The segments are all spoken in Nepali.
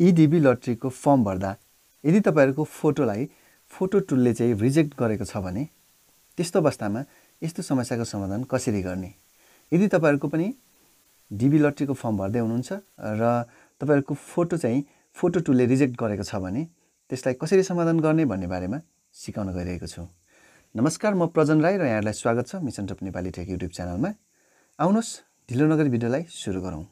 EDV लटरीको फर्म भर्दा यदि तपाईहरुको फोटोलाई फोटो टुलले चाहिँ रिजेक्ट गरेको छ भने त्यस्तो अवस्थामा यस्तो समस्याको समाधान कसरी गर्ने? यदि तपाईहरुको पनि डिबी लटरीको फर्म भर्दै हुनुहुन्छ र तपाईहरुको फोटो चाहिँ फोटो टुलले रिजेक्ट गरेको छ भने त्यसलाई कसरी समाधान गर्ने भन्ने बारेमा सिकाउन गइरहेको छु। नमस्कार, म प्रजन राई र यहाँलाई स्वागत छ mission top Nepali tech YouTube च्यानलमा। आउनुहोस् ढिलो नगरी भिडियोलाई सुरु गरौँ।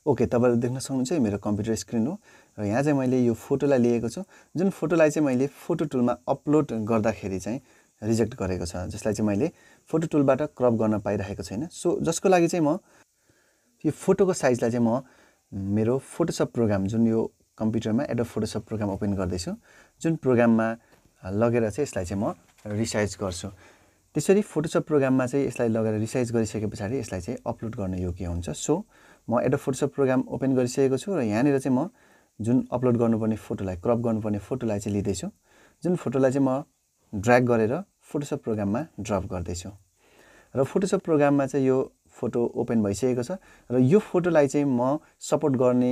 ओके, तपाईहरु देख्न सक्नुहुन्छ यो मेरो कम्प्युटर स्क्रिन हो र यहाँ चाहिँ मैले यो फोटोलाई लिएको छु, जुन फोटोलाई चाहिँ मैले फोटो टुलमा अपलोड गर्दाखेरि चाहिँ रिजेक्ट गरेको छ, जसलाई चाहिँ मैले फोटो टुलबाट क्रप गर्न पाइरहेको छैन। सो जसको लागि चाहिँ म यो फोटोको साइजलाई चाहिँ म मेरो फोटोशप प्रोग्राम, जुन यो कम्प्युटरमा एडोब फोटोशप प्रोग्राम ओपन गर्दैछु, जुन प्रोग्राममा लगेर चाहिँ यसलाई चाहिँ म रिसाइज गर्छु। त्यसरी फोटोशप प्रोग्राममा चाहिँ यसलाई लगेर रिसाइज गरिसकेपछि यसलाई चाहिँ अपलोड गर्न योग्य हुन्छ। सो म एडोब फोटोशप प्रोग्राम ओपन गरिसकेको छु र यहाँनिर चाहिँ म जुन अपलोड गर्नुपर्ने फोटोलाई क्रप गर्नुपर्ने फोटोलाई चाहिँ लिदैछु, जुन फोटोलाई चाहिँ म ड्र्याग गरेर फोटोशप प्रोग्राममा ड्रप गर्दैछु र फोटोशप प्रोग्राममा चाहिँ यो फोटो ओपन भइसकेको छ र यो फोटोलाई चाहिँ म सपोर्ट गर्ने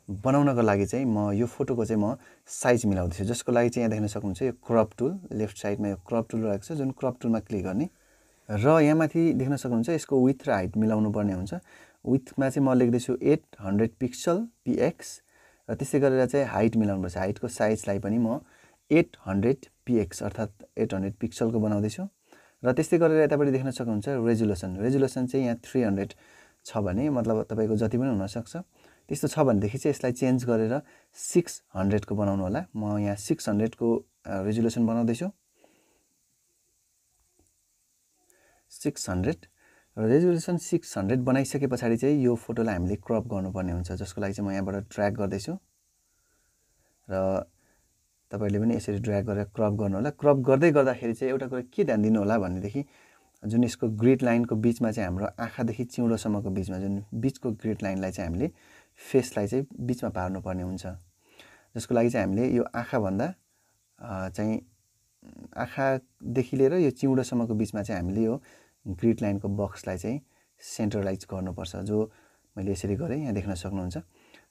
बनाउनको लागि चाहिँ म यो फोटोको चाहिँ म साइज मिलाउँदैछु, जसको लागि चाहिँ यहाँ देख्न सक्नुहुन्छ यो क्रप टुल, लेफ्ट साइडमा यो क्रप टुल रहेको छ, जुन क्रप टुलमा क्लिक गर्ने र यहाँ माथि देख्न सक्नुहुन्छ यसको विड्थ र हाइट मिलाउनु पर्ने हुन्छ। विड्थमा चाहिँ म लेख्दैछु 800 पिक्सल px र त्यसै गरेर चाहिँ हाइट मिलाउनुपर्छ। हाइटको साइजलाई पनि म 800 px अर्थात् 800 पिक्सलको बनाउँदैछु र त्यस्तै गरेर यतापट्टि देख्न सक्नुहुन्छ रेजुलेसन चाहिँ यहाँ 300 छ भने मतलब तपाईको जति पनि हुन सक्छ। त्यस्तो छ भनेदेखि चाहिँ यसलाई चेन्ज गरेर 600 को बनाउनु होला। म यहाँ 600 को रेजुलेसन बनाउँदैछु। 600 रेजुलेसन 600 बनाइसके पछाडी चाहिँ यो फोटोलाई हामीले क्रप गर्नुपर्ने हुन्छ, जसको लागि चाहिँ म यहाँबाट ड्र्याग गर्दैछु र तपाईले पनि यसरी ड्र्याग गरेर क्रप गर्नु होला। क्रप गर्दै गर्दाखेरि चाहिँ एउटा कुरा के ध्यान दिनु होला भनेदेखि जुन यसको ग्रिड लाइनको बीचमा चाहिँ हाम्रो आँखादेखि चिउँडोसम्मको बीचमा जुन बीचको ग्रिड लाइनलाई चाहिँ हामीले फेसलाई चाहिँ बीचमा पार्नु पर्ने हुन्छ, जसको लागि चाहिँ हामीले यो आँखा भन्दा चाहिँ आँखादेखि लिएर यो चिउँडोसम्मको बीचमा चाहिँ हामीले यो ग्रिड लाइनको बक्सलाई चाहिँ सेन्ट्रलाइज गर्नुपर्छ, जो मैले यसरी गरेँ, यहाँ देख्न सक्नुहुन्छ।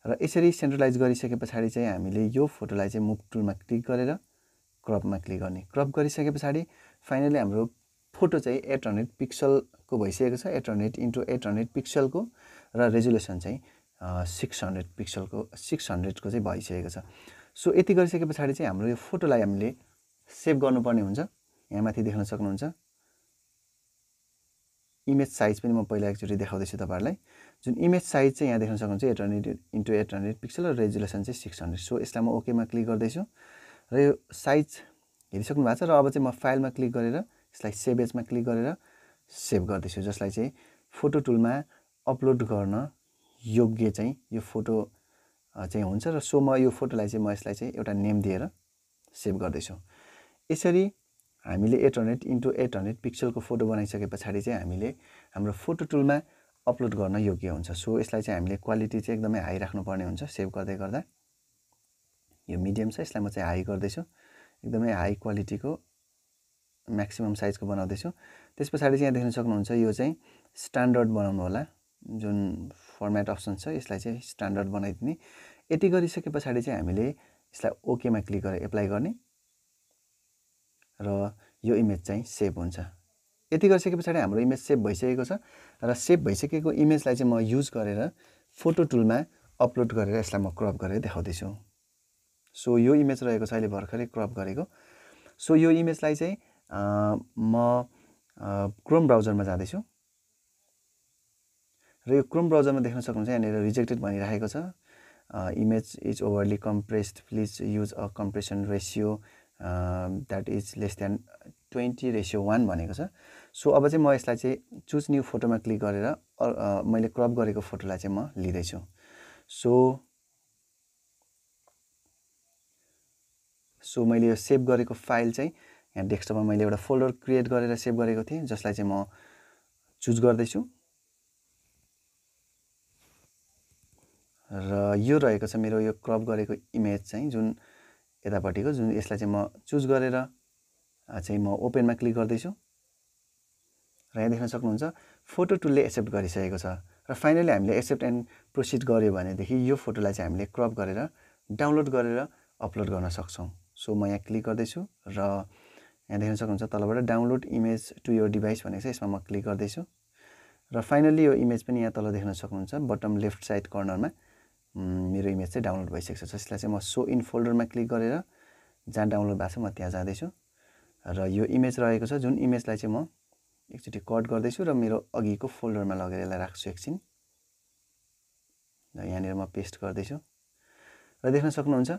र यसरी सेन्ट्रलाइज गरिसके पछाडी चाहिँ हामीले यो फोटोलाई चाहिँ मुभ टुलमा क्लिक गरेर क्रपमा क्लिक गर्ने। क्रप गरिसके पछाडी फाइनली हाम्रो फोटो चाहिँ 800 पिक्सलको भइसकेको छ, 800 × 800 पिक्सलको र रेजुलेसन चाहिँ 600 पिक्सलको 600 को चाहिँ भइसकेको छ। सो यति गरिसके पछाडी चाहिँ हाम्रो यो फोटोलाई हामीले सेभ गर्नुपर्ने हुन्छ। यहाँ माथि देख्न सक्नुहुन्छ इमेज साइज पनि म पहिला एकचोटि देखाउँदैछु तपाईहरुलाई। जुन इमेज साइज चाहिँ यहाँ देख्न सक्नुहुन्छ 800 × 800 पिक्सल र रेजुलेसन चाहिँ 600। सो यसलाई म ओकेमा क्लिक गर्दैछु र यो साइज हेरिसक्नु भएको छ र अब चाहिँ म फाइलमा क्लिक गरेर यसलाई सेभ एजमा क्लिक गरेर सेभ गर्दैछु, जसलाई चाहिँ फोटो टुलमा अपलोड गर्न योग्य चाहिँ यो फोटो चाहिँ हुन्छ र सो म यो फोटोलाई चाहिँ म यसलाई चाहिँ एउटा नेम दिएर सेभ गर्दैछु। यसरी हामीले 800 × 800 पिक्सलको फोटो बनाइसके पछाडी चाहिँ हामीले हाम्रो फोटो टुलमा अपलोड गर्न योग्य हुन्छ। सो यसलाई चाहिँ हामीले क्वालिटी चाहिँ एकदमै हाई राख्नुपर्ने हुन्छ। सेभ गर्दै गर्दा यो मिडियम छ, यसलाई म चाहिँ हाई गर्दैछु, एकदमै हाई क्वालिटीको म्याक्सिमम साइजको बनाउँदैछु। त्यस पछाडी चाहिँ यहाँ देख्न सक्नुहुन्छ यो चाहिँ स्ट्यान्डर्ड बनाउनु होला, जुन फर्मेट अप्सन छ यसलाई चाहिँ स्ट्यान्डर्ड बनाइदिने। यति गरिसके पछाडी चाहिँ हामीले यसलाई ओकेमा क्लिक गरेर एप्लाई गर्ने र यो इमेज चाहिँ सेभ हुन्छ। यति गरिसके पछाडी हाम्रो इमेज सेभ भइसकेको छ र सेभ भइसकेको इमेजलाई चाहिँ म युज गरेर फोटो टुलमा अपलोड गरेर यसलाई म क्रप गरेर देखाउँदैछु। सो यो इमेज रहेको छ अहिले भर्खरै क्रप गरेको। सो यो इमेजलाई चाहिँ म क्रोम ब्राउजरमा जाँदैछु र यो क्रोम ब्राउजरमा देख्न सक्नुहुन्छ यहाँनिर रिजेक्टेड भनिरहेको छ। Image is overly compressed, please use a compression ratio that is less than 20:1 भनेको छ। सो अब चाहिँ म यसलाई चाहिँ चुज न्यू फोटोमा क्लिक गरेर मैले क्रप गरेको फोटोलाई चाहिँ म लिदैछु। सो मैले यो सेभ गरेको फाइल चाहिँ यहाँ डेस्कटपमा मैले एउटा फोल्डर क्रिएट गरेर सेभ गरेको थिएँ, जसलाई चाहिँ म चुज गर्दैछु र यो रहेको छ मेरो यो क्रप गरेको इमेज चाहिँ जुन यतापट्टिको, जुन यसलाई चाहिँ म चुज गरेर चाहिँ म ओपनमा क्लिक गर्दैछु र यहाँ देख्न सक्नुहुन्छ फोटो टुलले एक्सेप्ट गरिसकेको छ र फाइनली हामीले एक्सेप्ट एन्ड प्रोसिड गर्यो भनेदेखि यो फोटोलाई चाहिँ हामीले क्रप गरेर डाउनलोड गरेर अपलोड गर्न सक्छौँ। सो म यहाँ क्लिक गर्दैछु र यहाँ देख्न सक्नुहुन्छ तलबाट download image to your device भनेको छ, यसमा म क्लिक गर्दैछु र फाइनल्ली यो इमेज पनि यहाँ तल देख्न सक्नुहुन्छ बटम लेफ्ट साइड कर्नरमा मेरो इमेज चाहिँ डाउनलोड भइसकेको छ। यसलाई चाहिँ म सो इन फोल्डरमा क्लिक गरेर जहाँ डाउनलोड भएको छ म त्यहाँ जाँदैछु र यो इमेज रहेको छ जुन इमेजलाई चाहिँ म एकचोटि कट गर्दैछु र मेरो अघिको फोल्डरमा लगेर यसलाई राख्छु एकछिन र यहाँनिर म पेस्ट गर्दैछु र देख्न सक्नुहुन्छ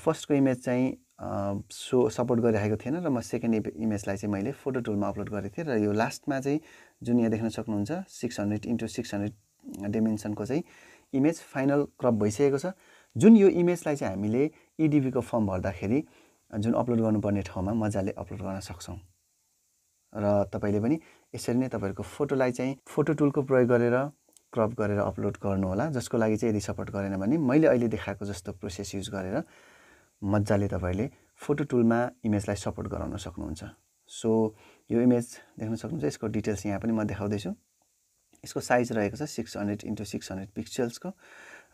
फर्स्टको इमेज चाहिँ सपोर्ट गरिरहेको थिएन र म सेकेन्ड इमेजलाई चाहिँ मैले फोटो टुलमा अपलोड गरेको थिएँ र यो लास्टमा चाहिँ जुन यहाँ देख्न सक्नुहुन्छ 600 × 600 डिमेन्सनको चाहिँ इमेज फाइनल क्रप भइसकेको छ। जुन यो इमेजलाई चाहिँ हामीले EDV को फर्म भर्दाखेरि जुन अपलोड गर्नुपर्ने ठाउँमा मजाले अपलोड गर्न सक्छौँ र तपाईले पनि यसरी नै तपाईहरुको फोटोलाई चाहिँ फोटो टुलको प्रयोग गरेर क्रप गरेर अपलोड गर्नु होला, जसको लागि चाहिँ यदि सपोर्ट गरेन भने मैले अहिले देखाएको जस्तो प्रोसेस युज गरेर मजाले तपाईले फोटो टुलमा इमेजलाई सपोर्ट गराउन सक्नुहुन्छ। सो यो इमेज देख्न सक्नुहुन्छ, यसको डिटेल्स यहाँ पनि म देखाउँदै छु। यसको साइज रहेको छ 600 × 600 पिक्सल्सको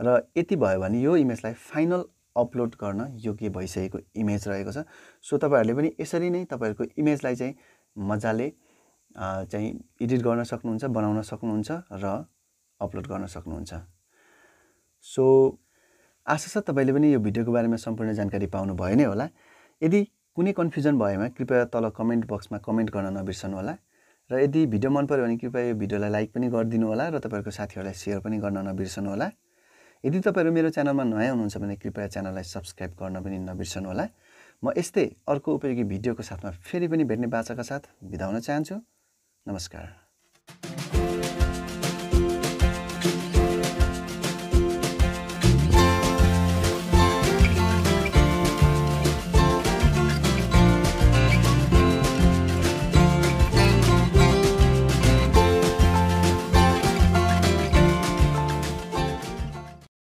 र यति भयो भने यो इमेजलाई फाइनल अपलोड गर्न योग्य भइसकेको इमेज रहेको छ। सो तपाईहरुले पनि यसरी नै तपाईहरुको इमेजलाई चाहिँ मजाले चाहिँ एडिट गर्न सक्नुहुन्छ, बनाउन सक्नुहुन्छ र अपलोड गर्न सक्नुहुन्छ। सो आशा छ तपाईले पनि यो भिडियोको बारेमा सम्पूर्ण जानकारी पाउनु भयो नै होला। यदि कुनै कन्फ्युजन भएमा कृपया तल कमेन्ट बक्समा कमेन्ट गर्न नबिर्सनु होला र यदि भिडियो मन पर्यो भने कृपया यो भिडियोलाई लाइक पनि गरिदिनु होला र तपाईहरुको साथीहरुलाई शेयर पनि गर्न नबिर्सनु होला। यदि तपाईहरु मेरो च्यानलमा नयाँ हुनुहुन्छ भने कृपया च्यानललाई सब्स्क्राइब गर्न पनि नबिर्सनु होला। म यस्तै अर्को उपयोगी भिडियोको साथमा फेरि पनि भेट्ने बाचाका साथ बिदा हुन चाहन्छु। नमस्कार।